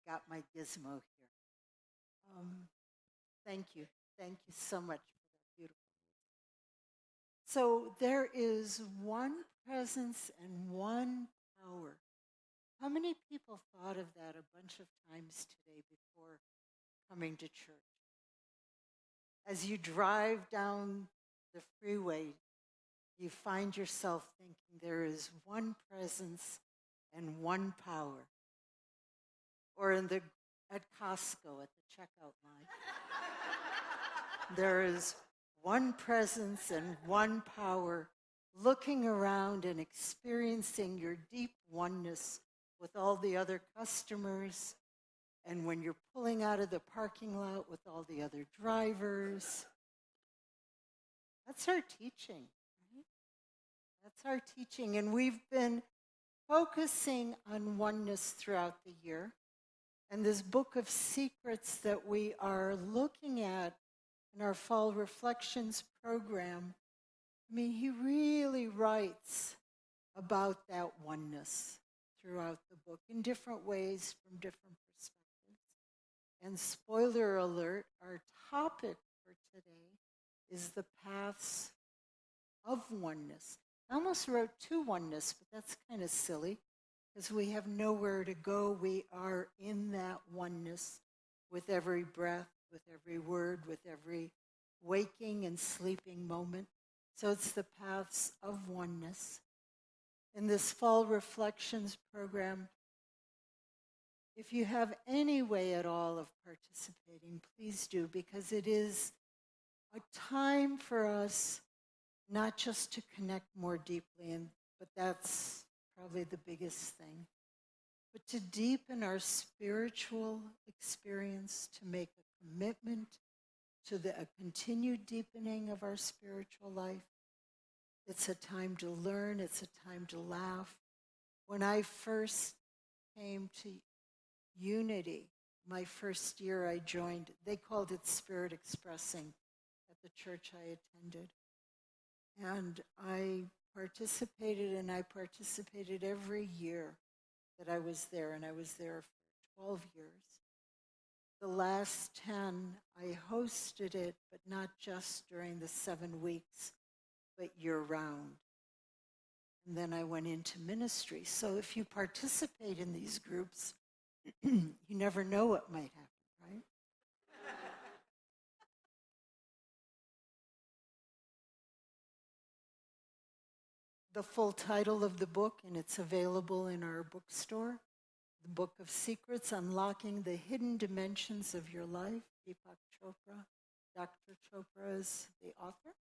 got my gizmo here. Thank you. Thank you so much for that beautiful. So there is one presence and one power. How many people thought of that a bunch of times today before coming to church? As you drive down the freeway, you find yourself thinking there is one presence and one power. Or at Costco at the checkout line, there is one presence and one power, looking around and experiencing your deep oneness with all the other customers, and when you're pulling out of the parking lot with all the other drivers. That's our teaching, right? That's our teaching, and we've been focusing on oneness throughout the year. And this book of secrets that we are looking at in our Fall Reflections program, I mean, he really writes about that oneness throughout the book in different ways from different perspectives. And spoiler alert, our topic for today is the paths of oneness. I almost wrote to oneness, but that's kind of silly because we have nowhere to go. We are in that oneness with every breath, with every word, with every waking and sleeping moment. So it's the paths of oneness. In this Fall Reflections program, if you have any way at all of participating, please do, because it is a time for us not just to connect more deeply, but that's probably the biggest thing, but to deepen our spiritual experience, to make a commitment to a continued deepening of our spiritual life. It's a time to learn. It's a time to laugh. When I first came to Unity, my first year I joined, they called it Spirit Expressing at the church I attended. And I participated every year that I was there, and I was there for 12 years. The last 10, I hosted it, but not just during the 7 weeks, but year-round. And then I went into ministry. So if you participate in these groups, you never know what might happen, right? The full title of the book, and it's available in our bookstore, The Book of Secrets, Unlocking the Hidden Dimensions of Your Life, Deepak Chopra. Dr. Chopra is the author.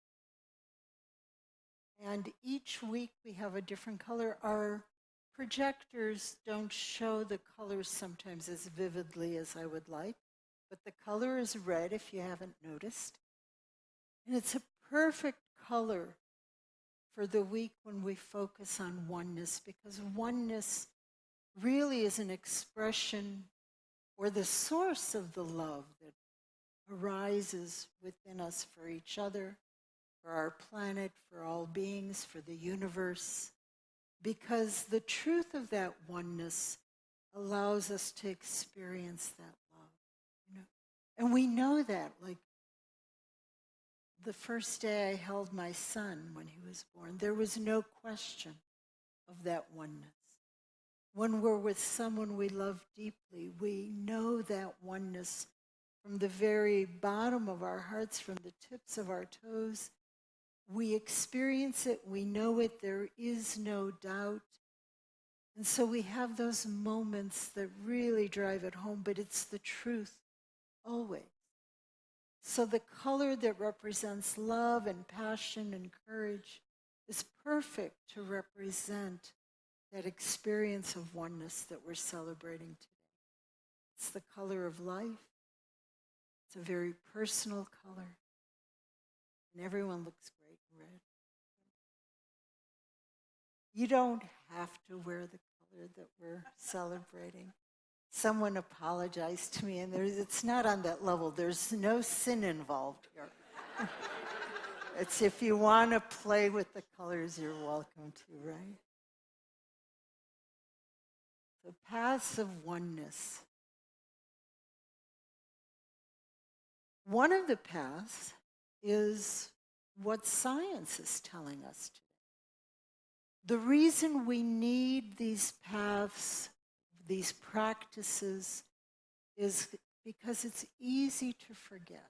And each week we have a different color. Our projectors don't show the colors sometimes as vividly as I would like, but the color is red if you haven't noticed. And it's a perfect color for the week when we focus on oneness, because oneness really is an expression or the source of the love that arises within us for each other, for our planet, for all beings, for the universe, because the truth of that oneness allows us to experience that love. And we know that, like the first day I held my son when he was born, there was no question of that oneness. When we're with someone we love deeply, we know that oneness from the very bottom of our hearts, from the tips of our toes. We experience it, we know it, there is no doubt. And so we have those moments that really drive it home, but it's the truth always. So the color that represents love and passion and courage is perfect to represent that experience of oneness that we're celebrating today. It's the color of life. It's a very personal color. And everyone looks great in red. You don't have to wear the color that we're celebrating. Someone apologized to me, and it's not on that level. There's no sin involved here. It's if you want to play with the colors, you're welcome to, right? The paths of oneness. One of the paths is what science is telling us today. The reason we need these paths, these practices, is because it's easy to forget.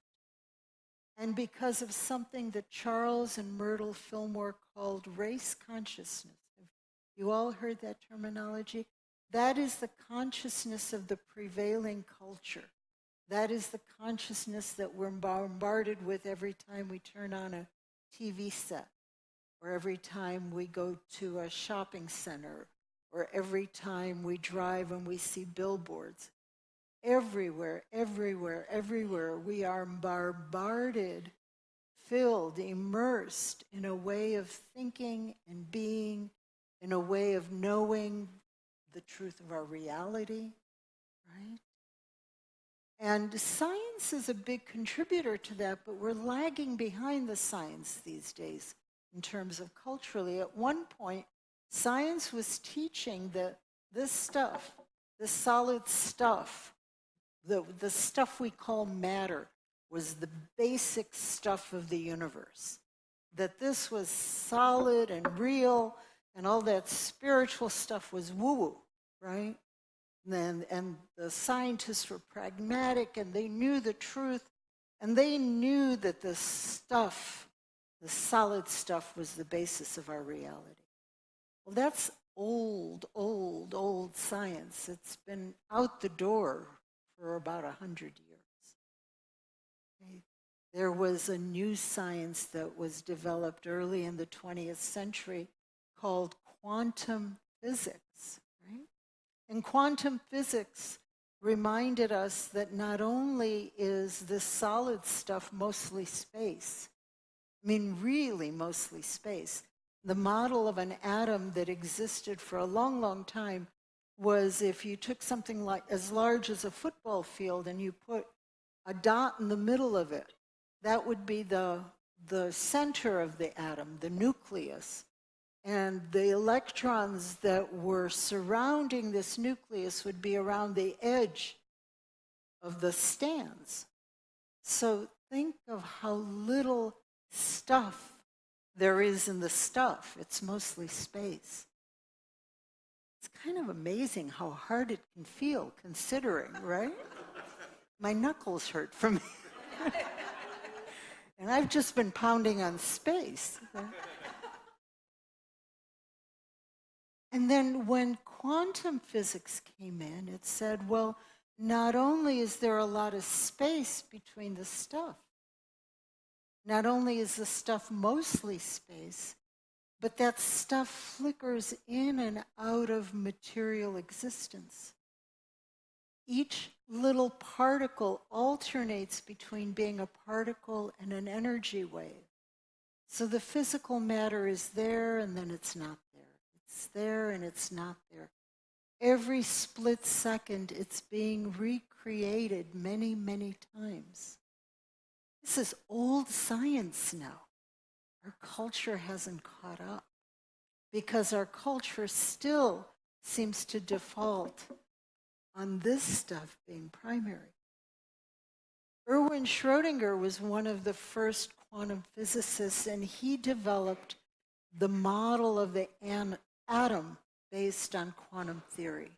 And because of something that Charles and Myrtle Fillmore called race consciousness. Have you all heard that terminology? That is the consciousness of the prevailing culture. That is the consciousness that we're bombarded with every time we turn on a TV set, or every time we go to a shopping center, or every time we drive and we see billboards. Everywhere, everywhere, everywhere, we are bombarded, filled, immersed in a way of thinking and being, in a way of knowing the truth of our reality, right? And science is a big contributor to that, but we're lagging behind the science these days in terms of culturally. At one point, science was teaching that this stuff, this solid stuff, the stuff we call matter, was the basic stuff of the universe. That this was solid and real, and all that spiritual stuff was woo-woo, right? And the scientists were pragmatic, and they knew the truth, and they knew that the stuff, the solid stuff, was the basis of our reality. Well, that's old, old, old science. It's been out the door for about 100 years. Okay. There was a new science that was developed early in the 20th century called quantum physics, right? And quantum physics reminded us that not only is this solid stuff mostly space, I mean really mostly space. The model of an atom that existed for a long, long time was if you took something like as large as a football field and you put a dot in the middle of it, that would be the center of the atom, the nucleus. And the electrons that were surrounding this nucleus would be around the edge of the stands. So think of how little stuff there is in the stuff. It's mostly space. It's kind of amazing how hard it can feel, considering, right? My knuckles hurt from it. And I've just been pounding on space. And then when quantum physics came in, it said, well, not only is there a lot of space between the stuff, not only is the stuff mostly space, but that stuff flickers in and out of material existence. Each little particle alternates between being a particle and an energy wave. So the physical matter is there and then it's not there. It's there and it's not there. Every split second, it's being recreated many, many times. This is old science now. Our culture hasn't caught up because our culture still seems to default on this stuff being primary. Erwin Schrödinger was one of the first quantum physicists, and he developed the model of the atom based on quantum theory.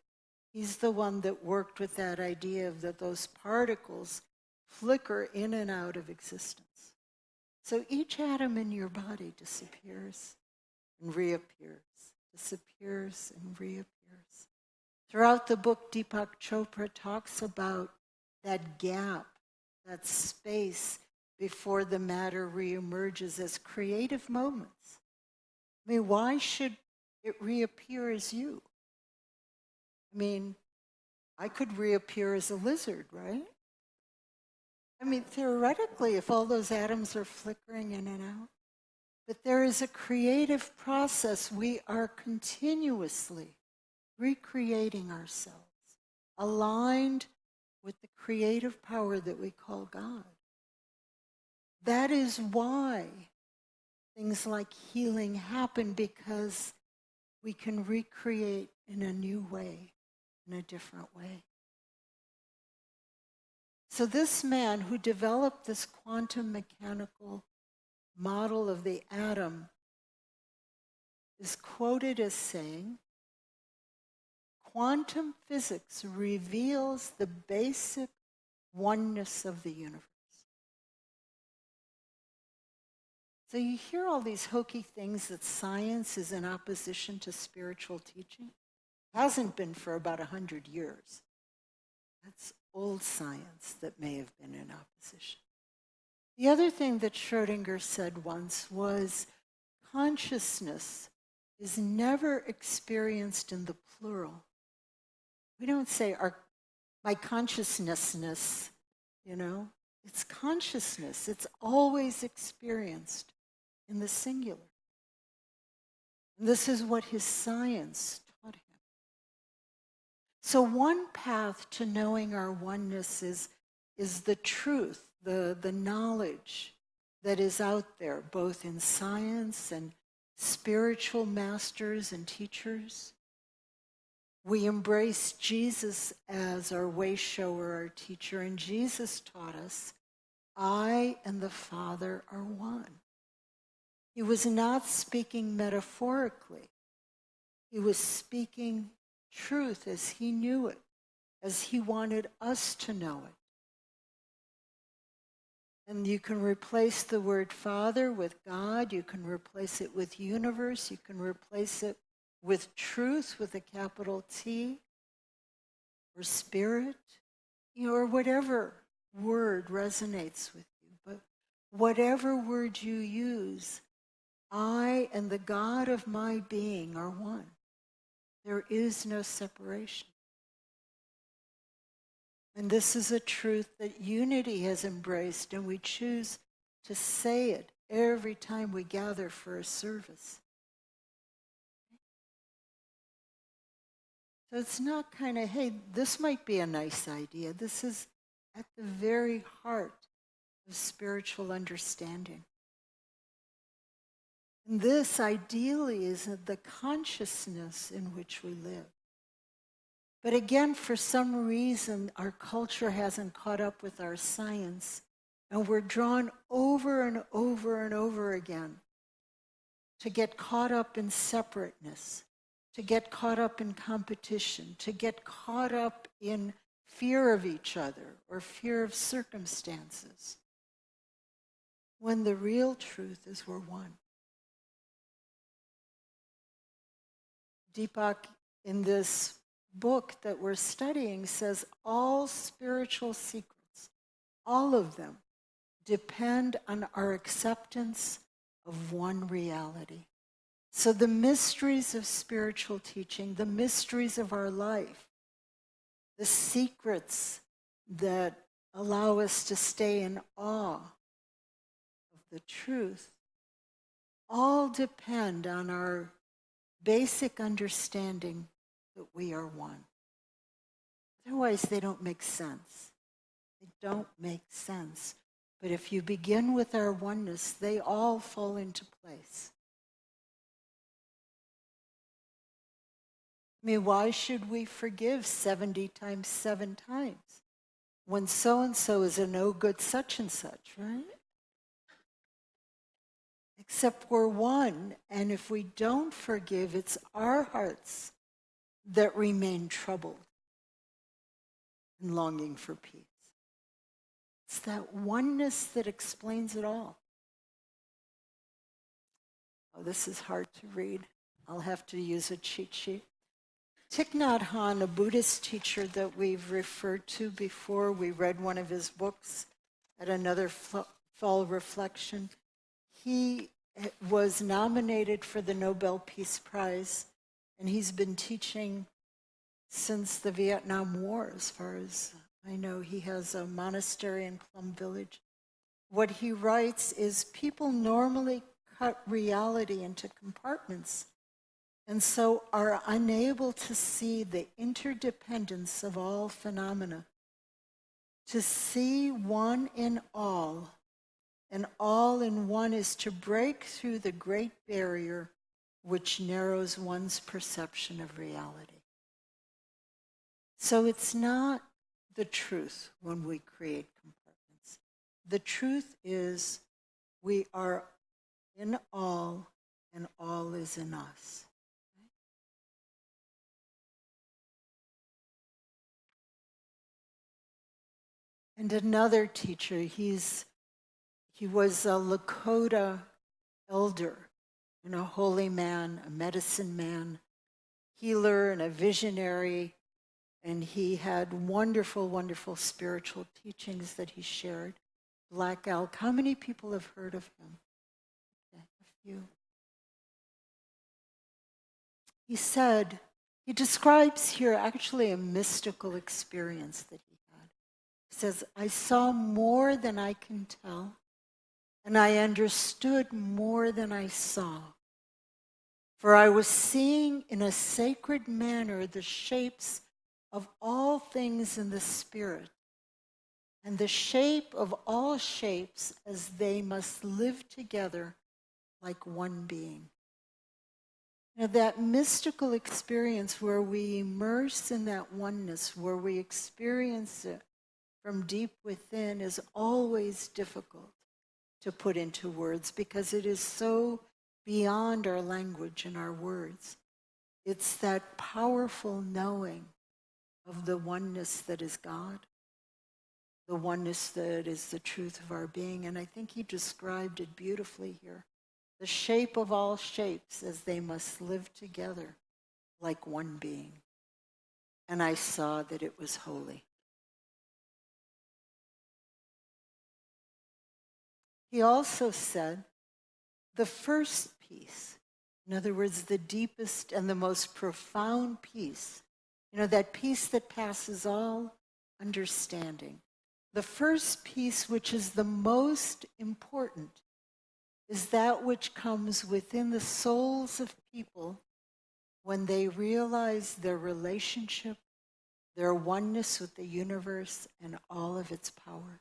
He's the one that worked with that idea of that those particles flicker in and out of existence. So each atom in your body disappears and reappears, disappears and reappears. Throughout the book, Deepak Chopra talks about that gap, that space before the matter reemerges as creative moments. I mean, why should it reappear as you? I mean, I could reappear as a lizard, right? I mean, theoretically, if all those atoms are flickering in and out. But there is a creative process. We are continuously recreating ourselves, aligned with the creative power that we call God. That is why things like healing happen, because we can recreate in a new way, in a different way. So this man who developed this quantum mechanical model of the atom is quoted as saying, quantum physics reveals the basic oneness of the universe. So you hear all these hokey things that science is in opposition to spiritual teaching. Hasn't been for about 100 years. That's old science that may have been in opposition. The other thing that Schrödinger said once was, consciousness is never experienced in the plural. We don't say my consciousness, It's consciousness. It's always experienced in the singular. And this is what his science taught him. So one path to knowing our oneness is the truth, the knowledge that is out there, both in science and spiritual masters and teachers. We embrace Jesus as our way shower, our teacher, and Jesus taught us, I and the Father are one. He was not speaking metaphorically. He was speaking truth as he knew it, as he wanted us to know it. And you can replace the word Father with God. You can replace it with universe. You can replace it with truth with a capital T, or spirit, or whatever word resonates with you. But whatever word you use, I and the God of my being are one. There is no separation. And this is a truth that unity has embraced, and we choose to say it every time we gather for a service. So it's not kind of, hey, this might be a nice idea. This is at the very heart of spiritual understanding. And this, ideally, is the consciousness in which we live. But again, for some reason, our culture hasn't caught up with our science, and we're drawn over and over and over again to get caught up in separateness, to get caught up in competition, to get caught up in fear of each other or fear of circumstances, when the real truth is we're one. Deepak, in this book that we're studying, says all spiritual secrets, all of them, depend on our acceptance of one reality. So the mysteries of spiritual teaching, the mysteries of our life, the secrets that allow us to stay in awe of the truth, all depend on our basic understanding that we are one. Otherwise, they don't make sense. They don't make sense. But if you begin with our oneness, they all fall into place. I mean, why should we forgive 70 times 7 times when so-and-so is a no good such and such, right? Except we're one, and if we don't forgive, it's our hearts that remain troubled and longing for peace. It's that oneness that explains it all. Oh, this is hard to read. I'll have to use a cheat sheet. Thich Nhat Hanh, a Buddhist teacher that we've referred to before, we read one of his books at another fall reflection. He was nominated for the Nobel Peace Prize, and he's been teaching since the Vietnam War, as far as I know. He has a monastery in Plum Village. What he writes is people normally cut reality into compartments and so are unable to see the interdependence of all phenomena. To see one in all, and all in one, is to break through the great barrier which narrows one's perception of reality. So it's not the truth when we create compartments. The truth is we are in all, and all is in us. And another teacher, he was a Lakota elder, a holy man, a medicine man, healer, and a visionary. And he had wonderful, wonderful spiritual teachings that he shared. Black Elk. How many people have heard of him? Okay, a few. He describes here actually a mystical experience that he had. He says, I saw more than I can tell, and I understood more than I saw. For I was seeing in a sacred manner the shapes of all things in the spirit, and the shape of all shapes as they must live together like one being. Now, that mystical experience where we immerse in that oneness, where we experience it from deep within, is always difficult to put into words because it is so beyond our language and our words. It's that powerful knowing of the oneness that is God, the oneness that is the truth of our being. And I think he described it beautifully here. The shape of all shapes as they must live together like one being. And I saw that it was holy. He also said the first peace, in other words, the deepest and the most profound peace, that peace that passes all understanding. The first peace, which is the most important, is that which comes within the souls of people when they realize their relationship, their oneness with the universe and all of its powers.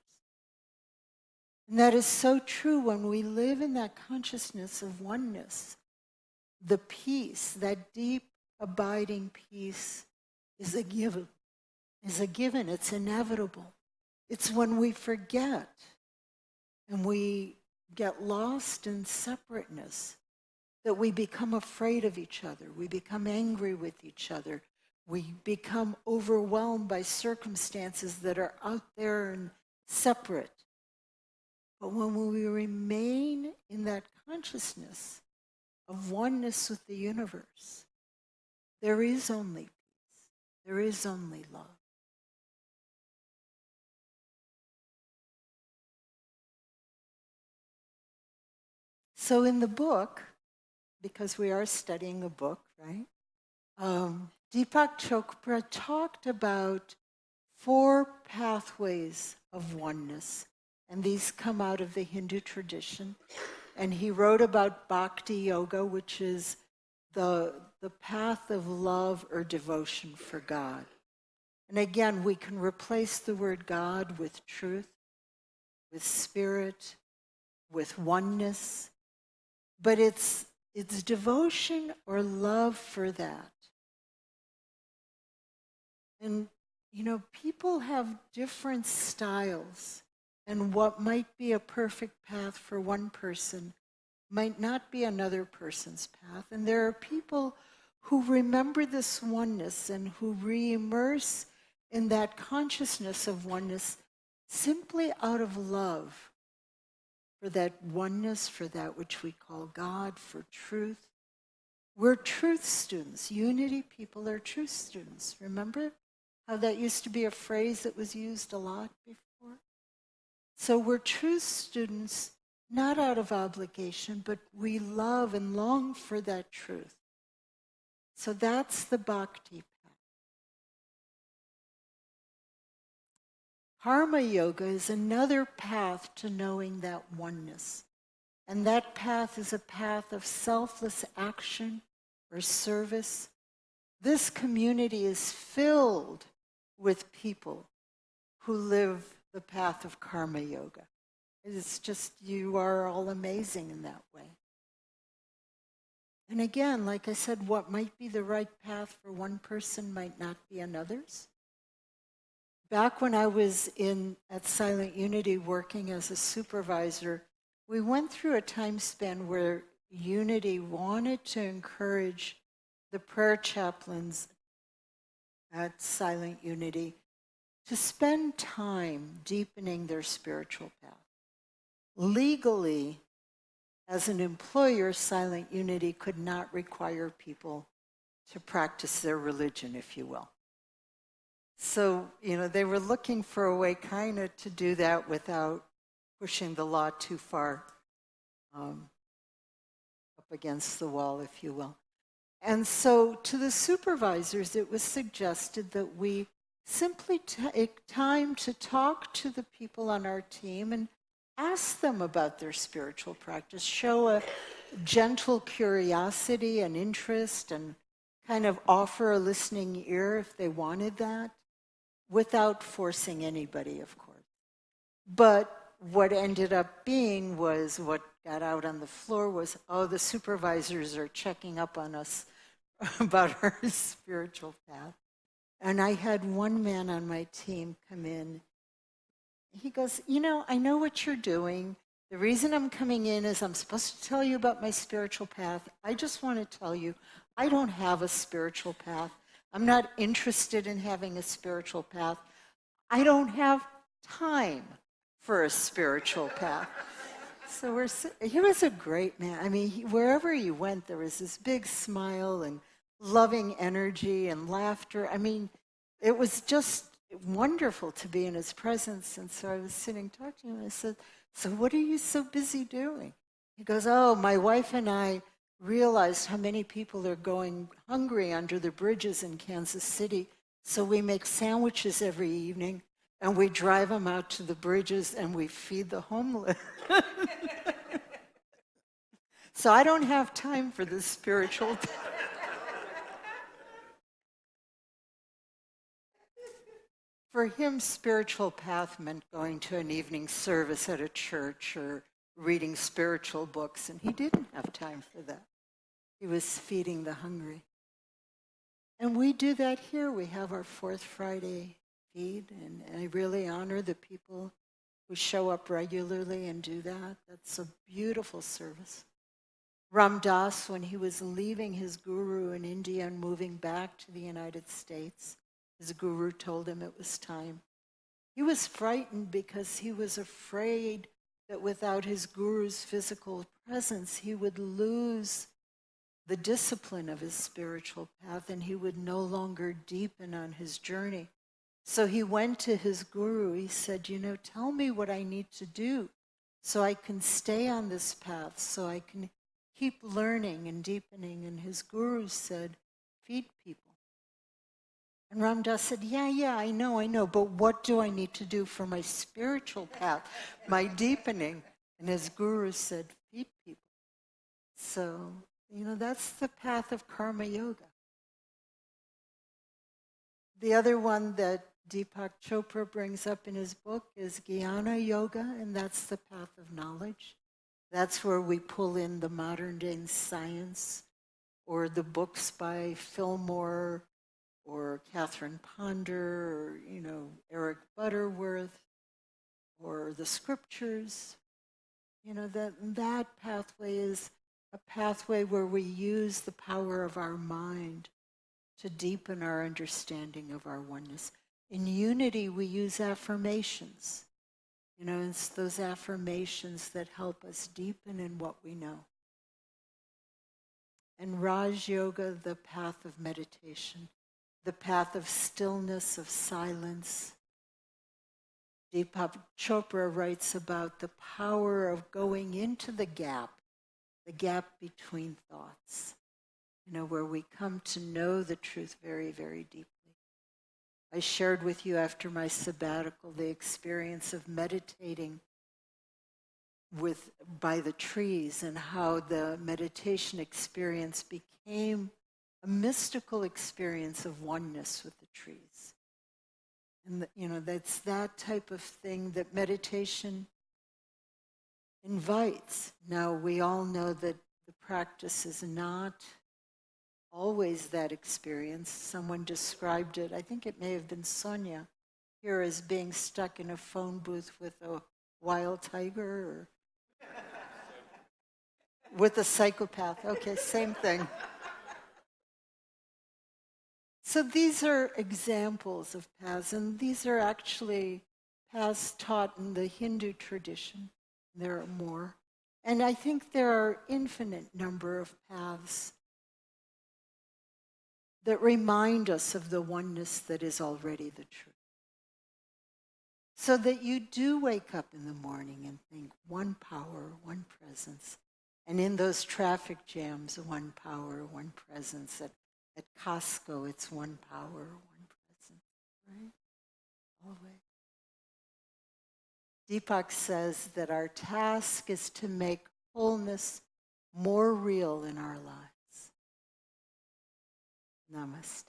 And that is so true when we live in that consciousness of oneness. The peace, that deep, abiding peace, is a given. It's inevitable. It's when we forget and we get lost in separateness that we become afraid of each other. We become angry with each other. We become overwhelmed by circumstances that are out there and separate. But when we remain in that consciousness of oneness with the universe, there is only peace. There is only love. So in the book, because we are studying a book, right? Deepak Chopra talked about 4 pathways of oneness, and these come out of the Hindu tradition. And he wrote about Bhakti Yoga, which is the path of love or devotion for God. And again, we can replace the word God with truth, with spirit, with oneness, but it's devotion or love for that. And, people have different styles, and what might be a perfect path for one person might not be another person's path. And there are people who remember this oneness and who re-immerse in that consciousness of oneness simply out of love for that oneness, for that which we call God, for truth. We're truth students. Unity people are truth students. Remember how that used to be a phrase that was used a lot before? So we're truth students, not out of obligation, but we love and long for that truth. So that's the bhakti path. Karma yoga is another path to knowing that oneness. And that path is a path of selfless action or service. This community is filled with people who live the path of karma yoga. It's just, you are all amazing in that way. And again, like I said, what might be the right path for one person might not be another's. back when I was at Silent Unity working as a supervisor, we went through a time span where Unity wanted to encourage the prayer chaplains at Silent Unity to spend time deepening their spiritual path. Legally, as an employer, Silent Unity could not require people to practice their religion, if you will. So, they were looking for a way kind of to do that without pushing the law too far up against the wall, if you will. And so to the supervisors, it was suggested that we simply take time to talk to the people on our team and ask them about their spiritual practice, show a gentle curiosity and interest, and kind of offer a listening ear if they wanted that, without forcing anybody, of course. But what ended up being was, what got out on the floor was, the supervisors are checking up on us about our spiritual path. And I had one man on my team come in. He goes, I know what you're doing. The reason I'm coming in is I'm supposed to tell you about my spiritual path. I just want to tell you, I don't have a spiritual path. I'm not interested in having a spiritual path. I don't have time for a spiritual path. So he was a great man. I mean, wherever he went, there was this big smile and loving energy and laughter. I mean, it was just wonderful to be in his presence. And so I was sitting talking to him, and I said, so what are you so busy doing? He goes, my wife and I realized how many people are going hungry under the bridges in Kansas City. So we make sandwiches every evening, and we drive them out to the bridges, and we feed the homeless. So I don't have time for this spiritual. For him, spiritual path meant going to an evening service at a church or reading spiritual books, and he didn't have time for that. He was feeding the hungry. And we do that here. We have our Fourth Friday feed, and I really honor the people who show up regularly and do that. That's a beautiful service. Ram Dass, when he was leaving his guru in India and moving back to the United States, his guru told him it was time. He was frightened because he was afraid that without his guru's physical presence, he would lose the discipline of his spiritual path and he would no longer deepen on his journey. So he went to his guru. He said, tell me what I need to do so I can stay on this path, so I can keep learning and deepening. And his guru said, feed people. And Ram Dass said, yeah, I know, but what do I need to do for my spiritual path, my deepening? And his guru said, feed people. So, that's the path of karma yoga. The other one that Deepak Chopra brings up in his book is Jnana Yoga, and that's the path of knowledge. That's where we pull in the modern day science, or the books by Fillmore, or Catherine Ponder, or, Eric Butterworth, or the scriptures. That pathway is a pathway where we use the power of our mind to deepen our understanding of our oneness. In Unity, we use affirmations. It's those affirmations that help us deepen in what we know. And Raj Yoga, the path of meditation, the path of stillness, of silence. Deepak Chopra writes about the power of going into the gap between thoughts, where we come to know the truth very, very deeply. I shared with you after my sabbatical the experience of meditating by the trees, and how the meditation experience became a mystical experience of oneness with the trees. And that's that type of thing that meditation invites. Now, we all know that the practice is not always that experience. Someone described it, I think it may have been Sonia here as being stuck in a phone booth with a wild tiger or with a psychopath. Okay, same thing. So these are examples of paths, and these are actually paths taught in the Hindu tradition. There are more. And I think there are infinite number of paths that remind us of the oneness that is already the truth. So that you do wake up in the morning and think one power, one presence. And in those traffic jams, one power, one presence. At Costco, it's one power, one presence, right? Always. Deepak says that our task is to make wholeness more real in our lives. Namaste.